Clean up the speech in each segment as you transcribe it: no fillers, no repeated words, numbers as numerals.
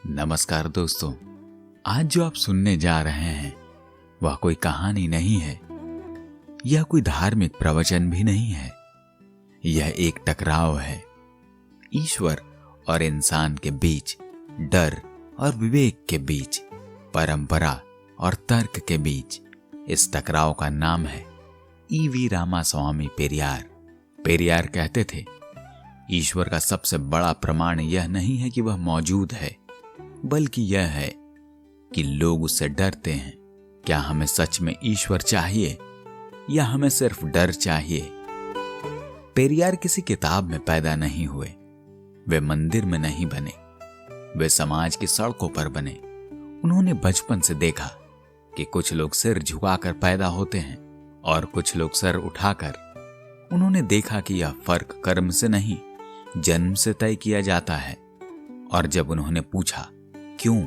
नमस्कार दोस्तों, आज जो आप सुनने जा रहे हैं वह कोई कहानी नहीं है। यह कोई धार्मिक प्रवचन भी नहीं है। यह एक टकराव है ईश्वर और इंसान के बीच, डर और विवेक के बीच, परंपरा और तर्क के बीच। इस टकराव का नाम है ईवी रामास्वामी पेरियार। पेरियार कहते थे, ईश्वर का सबसे बड़ा प्रमाण यह नहीं है कि वह मौजूद है, बल्कि यह है कि लोग उससे डरते हैं। क्या हमें सच में ईश्वर चाहिए या हमें सिर्फ डर चाहिए? पेरियार किसी किताब में पैदा नहीं हुए, वे मंदिर में नहीं बने, वे समाज की सड़कों पर बने। उन्होंने बचपन से देखा कि कुछ लोग सिर झुकाकर पैदा होते हैं और कुछ लोग सर उठाकर। उन्होंने देखा कि यह फर्क कर्म से नहीं, जन्म से तय किया जाता है। और जब उन्होंने पूछा क्यों,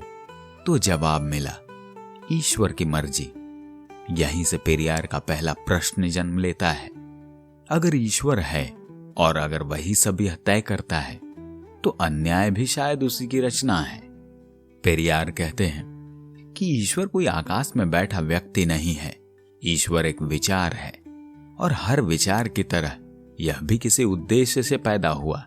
तो जवाब मिला, ईश्वर की मर्जी। यहीं से पेरियार का पहला प्रश्न जन्म लेता है। अगर ईश्वर है और अगर वही सब यह तय करता है, तो अन्याय भी शायद उसी की रचना है। पेरियार कहते हैं कि ईश्वर कोई आकाश में बैठा व्यक्ति नहीं है। ईश्वर एक विचार है और हर विचार की तरह यह भी किसी उद्देश्य से पैदा हुआ।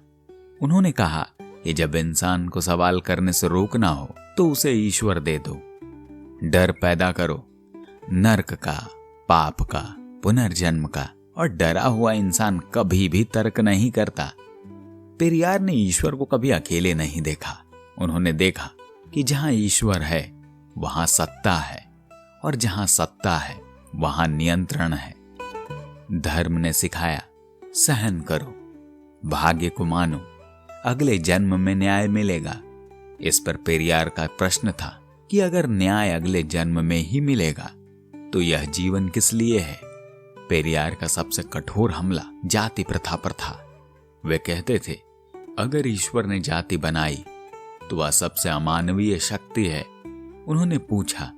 उन्होंने कहा कि जब इंसान को सवाल करने से रोकना हो तो उसे ईश्वर दे दो। डर पैदा करो, नर्क का, पाप का, पुनर्जन्म का, और डरा हुआ इंसान कभी भी तर्क नहीं करता। पेरियार ने ईश्वर को कभी अकेले नहीं देखा। उन्होंने देखा कि जहां ईश्वर है वहां सत्ता है, और जहां सत्ता है वहां नियंत्रण है। धर्म ने सिखाया, सहन करो, भाग्य को मानो, अगले जन्म में न्याय मिलेगा। इस पर पेरियार का प्रश्न था कि अगर न्याय अगले जन्म में ही मिलेगा तो यह जीवन किस लिए है? पेरियार का सबसे कठोर हमला जाति प्रथा पर था। वे कहते थे, अगर ईश्वर ने जाति बनाई तो वह सबसे अमानवीय शक्ति है। उन्होंने पूछा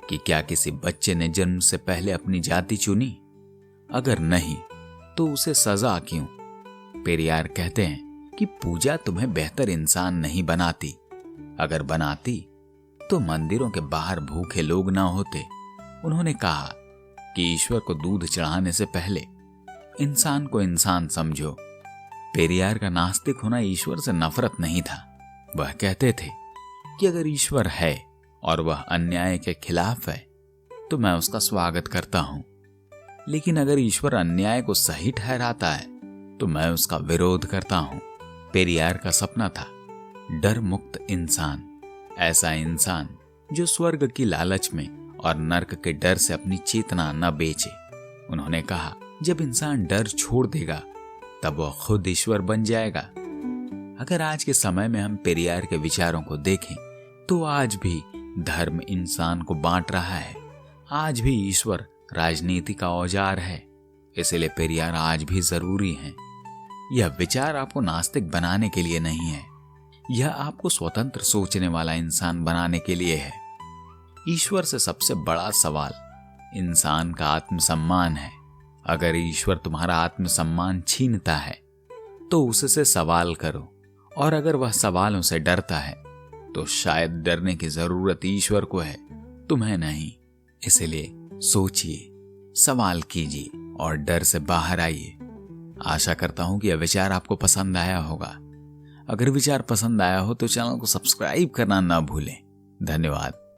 कि क्या किसी बच्चे ने जन्म से पहले अपनी जाति चुनी? अगर नहीं तो उसे सजा क्यों? पेरियार कहते हैं कि पूजा तुम्हें बेहतर इंसान नहीं बनाती। अगर बनाती तो मंदिरों के बाहर भूखे लोग ना होते। उन्होंने कहा कि ईश्वर को दूध चढ़ाने से पहले इंसान को इंसान समझो। पेरियार का नास्तिक होना ईश्वर से नफरत नहीं था। वह कहते थे कि अगर ईश्वर है और वह अन्याय के खिलाफ है तो मैं उसका स्वागत करता हूं, लेकिन अगर ईश्वर अन्याय को सही ठहराता है तो मैं उसका विरोध करता हूं। पेरियार का सपना था डर मुक्त इंसान, ऐसा इंसान जो स्वर्ग की लालच में और नर्क के डर से अपनी चेतना न बेचे। उन्होंने कहा, जब इंसान डर छोड़ देगा तब वह खुद ईश्वर बन जाएगा। अगर आज के समय में हम पेरियार के विचारों को देखें तो आज भी धर्म इंसान को बांट रहा है। आज भी ईश्वर राजनीति का औजार है। इसलिए पेरियार आज भी जरूरी है। यह विचार आपको नास्तिक बनाने के लिए नहीं है, यह आपको स्वतंत्र सोचने वाला इंसान बनाने के लिए है। ईश्वर से सबसे बड़ा सवाल इंसान का आत्मसम्मान है। अगर ईश्वर तुम्हारा आत्मसम्मान छीनता है तो उससे सवाल करो, और अगर वह सवालों से डरता है तो शायद डरने की जरूरत ईश्वर को है, तुम्हें नहीं। इसलिए सोचिए, सवाल कीजिए और डर से बाहर आइए। आशा करता हूं कि यह विचार आपको पसंद आया होगा। अगर विचार पसंद आया हो तो चैनल को सब्सक्राइब करना ना भूलें। धन्यवाद।